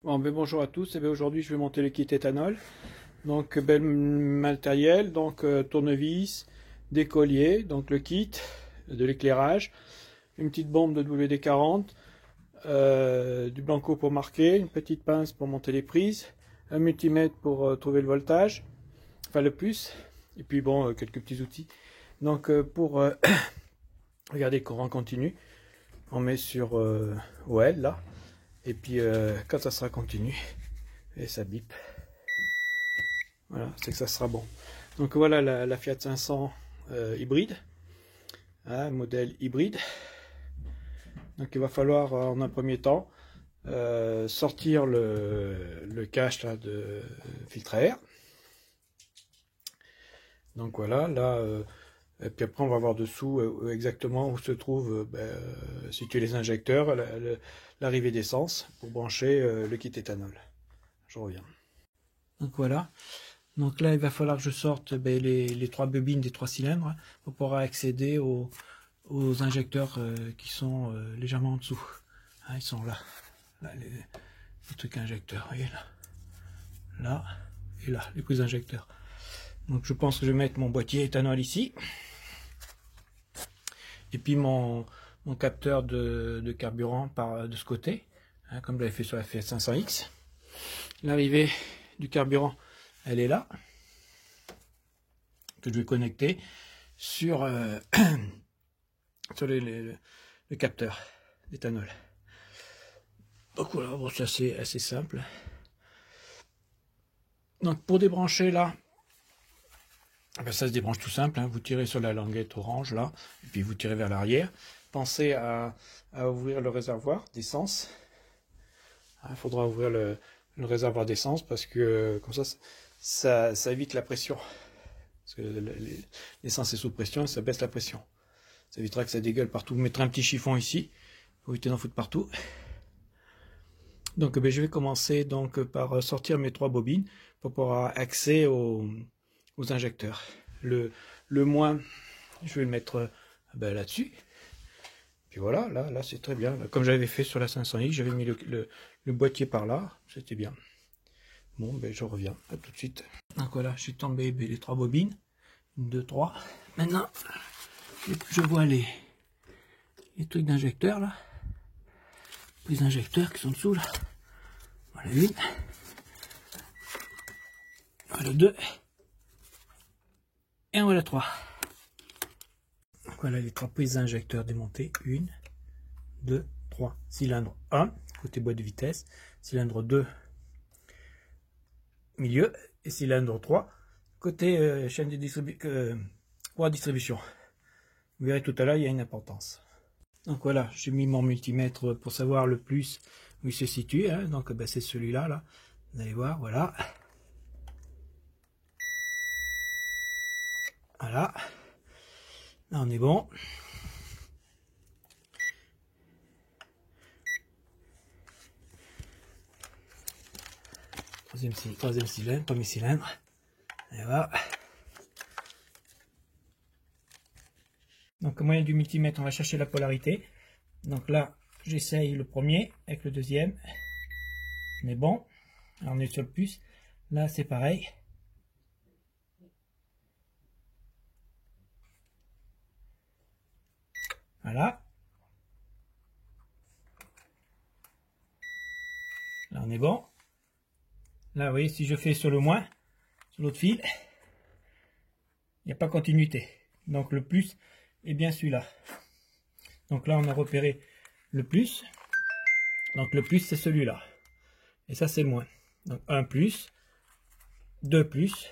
Bon, ben bonjour à tous, et ben aujourd'hui je vais monter le kit éthanol. Donc bel matériel, donc tournevis, des colliers, donc le kit, de l'éclairage, une petite bombe de WD-40, du blanco pour marquer, une petite pince pour monter les prises, un multimètre pour trouver le voltage, enfin le plus, et puis bon, quelques petits outils. Donc pour regarder courant continu, on met sur OL là, et puis quand ça sera continu, et ça bip. Voilà, c'est que ça sera bon. Donc voilà la Fiat 500 hybride, hein, modèle hybride. Donc il va falloir en un premier temps sortir le cache là, de filtre à air. Donc voilà, là, et puis après on va voir dessous exactement où se trouvent situés les injecteurs, l'arrivée d'essence pour brancher le kit éthanol. Je reviens. Donc voilà. Donc là, il va falloir que je sorte les trois bobines des 3 cylindres pour pouvoir accéder aux injecteurs qui sont légèrement en dessous. Hein, ils sont là, les trucs injecteurs, vous voyez là et là, les prises injecteurs. Donc je pense que je vais mettre mon boîtier éthanol ici. Et puis mon capteur de carburant de ce côté, hein, comme je l'avais fait sur la Fiat 500X. L'arrivée du carburant, elle est là, que je vais connecter sur, sur le capteur d'éthanol. Donc voilà, bon, c'est assez simple. Donc pour débrancher là, ben ça se débranche tout simple, hein. Vous tirez sur la languette orange là, et puis vous tirez vers l'arrière. Pensez à ouvrir le réservoir d'essence. Il faudra ouvrir le réservoir d'essence parce que comme ça évite la pression. Parce que l'essence est sous pression et ça baisse la pression. Ça évitera que ça dégueule partout. Vous mettrez un petit chiffon ici pour éviter d'en foutre partout. Donc je vais commencer donc par sortir mes 3 bobines pour pouvoir accès aux injecteurs. Le moins, je vais le mettre là-dessus. Puis voilà, là c'est très bien. Comme j'avais fait sur la 500i, j'avais mis le boîtier par là, c'était bien. Bon, je reviens, à tout de suite. Donc voilà, j'ai tombé les 3 bobines. 1, 2, 3. Maintenant, je vois les trucs d'injecteurs là. Les injecteurs qui sont dessous là. Voilà une. Voilà 2. Et voilà 3. Donc voilà les 3 prises d'injecteurs démontées. 1, 2, 3. Cylindre 1, côté boîte de vitesse. Cylindre 2, milieu. Et cylindre 3, côté chaîne de distribution. Vous verrez tout à l'heure, il y a une importance. Donc voilà, j'ai mis mon multimètre pour savoir le plus où il se situe. Hein. Donc c'est celui-là. Là. Vous allez voir, voilà. Voilà. Là, on est bon. Troisième cylindre, premier cylindre. Et voilà. Donc au moyen du multimètre, on va chercher la polarité. Donc là, j'essaye le premier avec le deuxième. On est bon. Alors, on est sur le plus. Là, c'est pareil. Voilà. Là, on est bon. Là, vous voyez, si je fais sur le moins, sur l'autre fil, il n'y a pas continuité. Donc le plus est bien celui-là. Donc là, on a repéré le plus. Donc le plus, c'est celui-là. Et ça, c'est le moins. Donc 1 plus, 2 plus,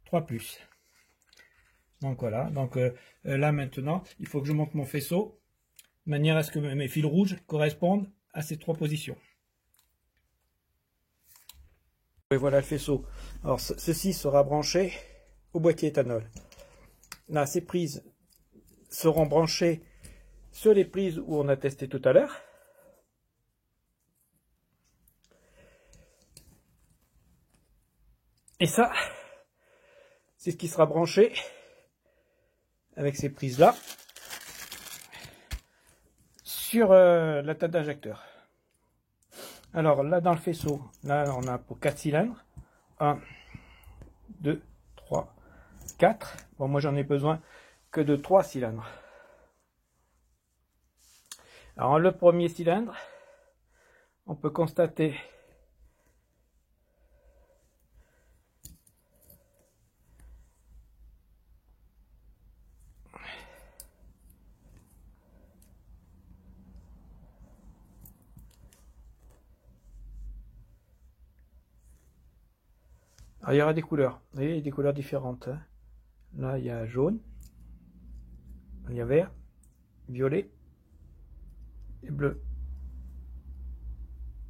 3 plus. Donc voilà. Donc là, maintenant, il faut que je monte mon faisceau de manière à ce que mes fils rouges correspondent à ces 3 positions. Et voilà le faisceau. Alors ceci sera branché au boîtier éthanol. Là, ces prises seront branchées sur les prises où on a testé tout à l'heure. Et ça, c'est ce qui sera branché avec ces prises-là sur la tête d'injecteur. Alors là dans le faisceau, là on a pour 4 cylindres. 1, 2, 3, 4. Bon, moi j'en ai besoin que de 3 cylindres. Alors le premier cylindre, on peut constater alors, il y aura des couleurs, vous voyez, il y a des couleurs différentes. Hein. Là il y a jaune, il y a vert, violet et bleu.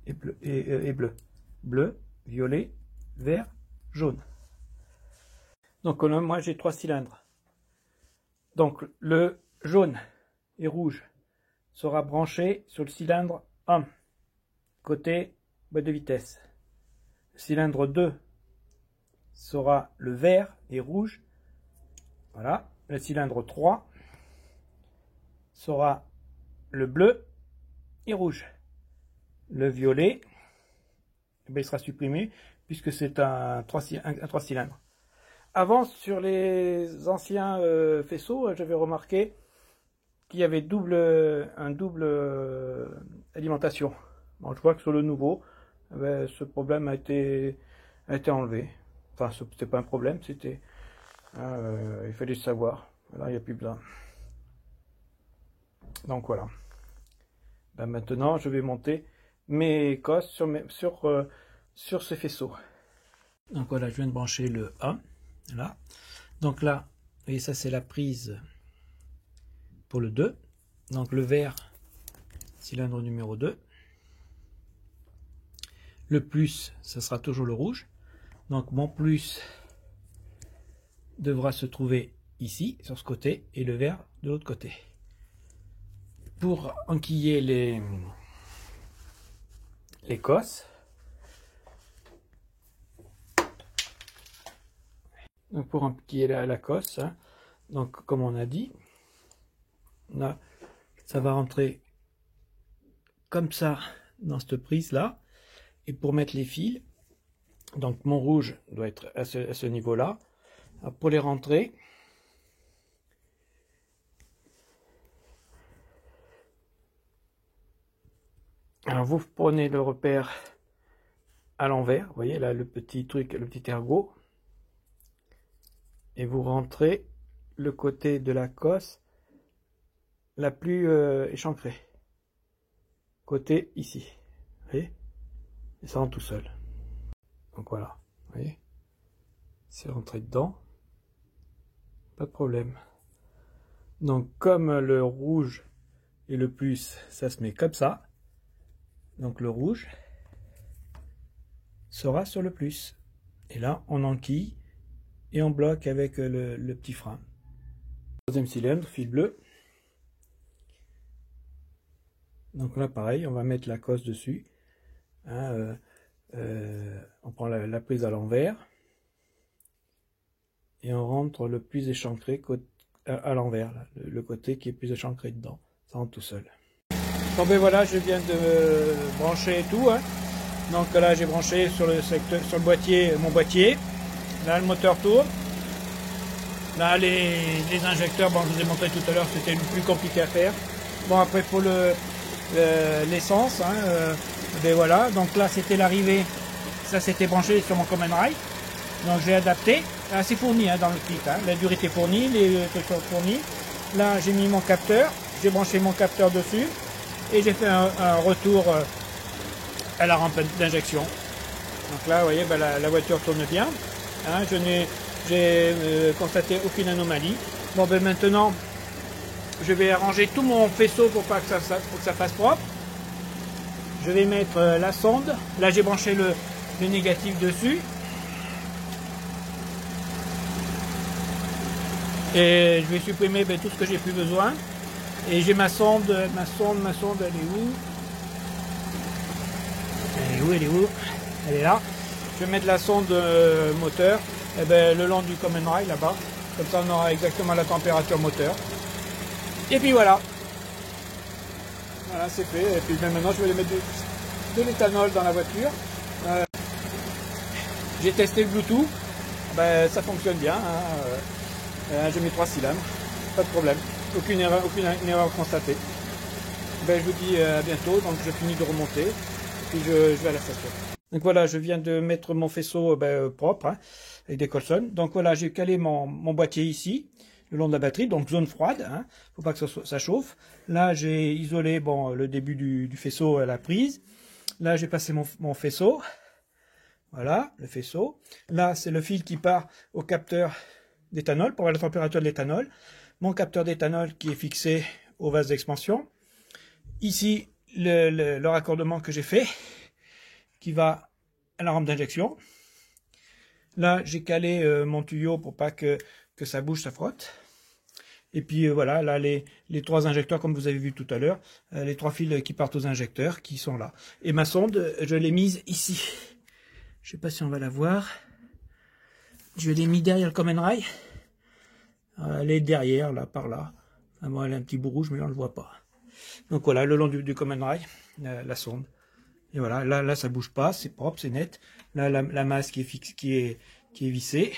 Et bleu. Bleu, violet, vert, jaune. Donc moi j'ai 3 cylindres. Donc le jaune et rouge sera branché sur le cylindre 1, côté boîte de vitesse. Le cylindre 2 sera le vert et rouge. Voilà. Le cylindre 3 sera le bleu et rouge. Le violet, eh bien, il sera supprimé puisque c'est un 3 cylindres. Avant, sur les anciens faisceaux, j'avais remarqué qu'il y avait un double alimentation. Bon, je vois que sur le nouveau, eh bien, ce problème a été enlevé. Enfin, c'était pas un problème, c'était il fallait le savoir. Là, il n'y a plus besoin. Donc voilà. Ben, maintenant, je vais monter mes cosses sur ce faisceau. Donc voilà, je viens de brancher le 1. Là. Donc là, vous voyez, ça c'est la prise pour le 2. Donc le vert, cylindre numéro 2. Le plus, ça sera toujours le rouge. Donc mon plus devra se trouver ici, sur ce côté, et le vert de l'autre côté. Pour enquiller les cosses, donc pour enquiller la cosse, hein, donc comme on a dit, là, ça va rentrer comme ça dans cette prise là, et pour mettre les fils, donc mon rouge doit être à ce niveau là. Pour les rentrer, alors vous prenez le repère à l'envers, vous voyez là le petit truc, le petit ergot, et vous rentrez le côté de la cosse la plus échancrée, côté ici, vous voyez, et ça rentre tout seul. Donc voilà, vous voyez, c'est rentré dedans, pas de problème. Donc comme le rouge et le plus, ça se met comme ça, donc le rouge sera sur le plus. Et là, on enquille et on bloque avec le petit frein. Troisième cylindre, fil bleu. Donc là, pareil, on va mettre la cosse dessus. Hein, on prend la prise à l'envers. Et on rentre le plus échancré à l'envers, le côté qui est plus échancré dedans. Ça rentre tout seul. Bon ben voilà, je viens de brancher tout. Hein. Donc là, j'ai branché sur le boîtier, mon boîtier. Là, le moteur tourne. Là, les injecteurs, bon, je vous ai montré tout à l'heure, c'était le plus compliqué à faire. Bon, après, pour l'essence, hein, ben voilà. Donc là, c'était l'arrivée. Ça, c'était branché sur mon Common Ride. Donc, j'ai adapté. Là, c'est fourni hein, dans le kit. Hein. La durée était fournie, les trucs sont fournis. Là, j'ai mis mon capteur. J'ai branché mon capteur dessus. Et j'ai fait un retour à la rampe d'injection. Donc là, vous voyez, ben, la voiture tourne bien. Hein, j'ai constaté aucune anomalie. Bon, ben maintenant, je vais arranger tout mon faisceau pour que ça fasse propre. Je vais mettre la sonde. Là, j'ai branché le négatif dessus. Et je vais supprimer ben, tout ce que j'ai plus besoin. Et j'ai ma sonde, elle est où? Elle est où? Elle est là. Je vais mettre la sonde moteur et ben, le long du Common Rail là-bas. Comme ça on aura exactement la température moteur. Et puis voilà. Voilà, c'est fait. Et puis ben, maintenant je vais les mettre de l'éthanol dans la voiture. J'ai testé le Bluetooth, ben, ça fonctionne bien. J'ai mis 3 cylindres, pas de problème, aucune erreur constatée. Ben, je vous dis à bientôt, donc je finis de remonter, puis je vais à la station. Donc voilà, je viens de mettre mon faisceau propre, hein, avec des Colson. Donc voilà, j'ai calé mon boîtier ici, le long de la batterie, donc zone froide, hein, faut pas que ça chauffe. Là, j'ai isolé le début du faisceau à la prise. Là, j'ai passé mon faisceau. Voilà, le faisceau. Là, c'est le fil qui part au capteur d'éthanol pour voir la température de l'éthanol. Mon capteur d'éthanol qui est fixé au vase d'expansion. Ici, le raccordement que j'ai fait, qui va à la rampe d'injection. Là, j'ai calé mon tuyau pour pas que ça bouge, ça frotte. Et puis voilà, là, les 3 injecteurs, comme vous avez vu tout à l'heure, les 3 fils qui partent aux injecteurs, qui sont là. Et ma sonde, je l'ai mise ici. Je sais pas si on va la voir. Je l'ai mis derrière le common rail. Elle est derrière, là, par là. Enfin, bon, elle a un petit bout rouge, mais là, on ne le voit pas. Donc voilà, le long du common rail, la sonde. Et voilà, là, ça bouge pas, c'est propre, c'est net. Là, la masse qui est fixe, qui est vissée.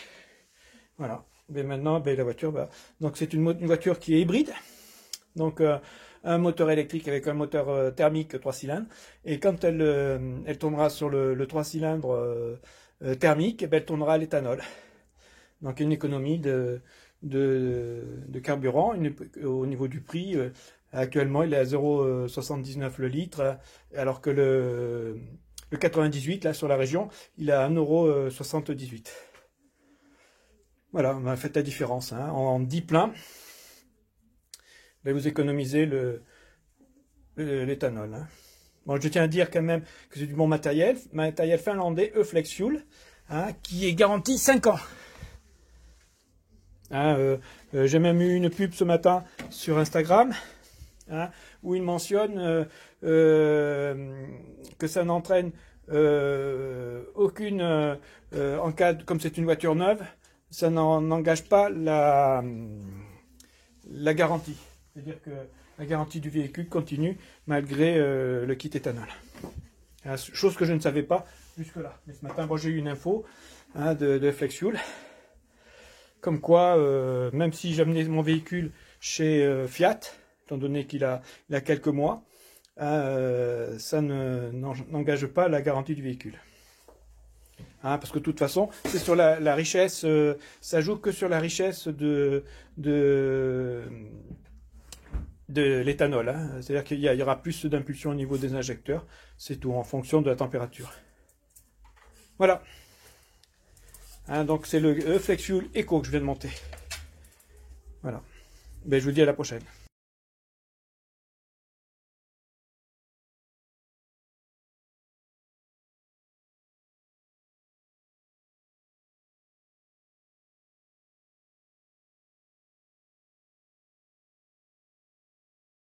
Voilà. Mais maintenant, la voiture, donc c'est une voiture qui est hybride. Donc un moteur électrique avec un moteur thermique 3 cylindres. Et quand elle tournera sur le 3 cylindres thermique, elle tournera à l'éthanol. Donc une économie de carburant. Au niveau du prix, actuellement il est à 0,79 le litre, alors que le 98 là sur la région, il est à 1,78 €. Voilà, on a fait la différence. Hein. En 10 pleins, vous économisez l'éthanol. Hein. Bon, je tiens à dire quand même que c'est du bon matériel finlandais E-Flex Fuel, hein, qui est garanti 5 ans. Hein, j'ai même eu une pub ce matin sur Instagram, hein, où il mentionne que ça n'entraîne aucune, en cas comme c'est une voiture neuve, ça n'engage pas la garantie. C'est-à-dire que la garantie du véhicule continue malgré le kit éthanol. Chose que je ne savais pas jusque-là. Mais ce matin, j'ai eu une info, hein, de Flex Fuel, comme quoi, même si j'amenais mon véhicule chez Fiat, étant donné qu'il a quelques mois, ça n'engage pas la garantie du véhicule. Hein, parce que de toute façon, c'est sur la richesse, ça joue que sur la richesse de l'éthanol. Hein. C'est-à-dire qu'il y aura plus d'impulsion au niveau des injecteurs, c'est tout, en fonction de la température. Voilà. Hein, donc c'est le E-Flex Fuel Eco que je viens de monter. Voilà. Je vous dis à la prochaine.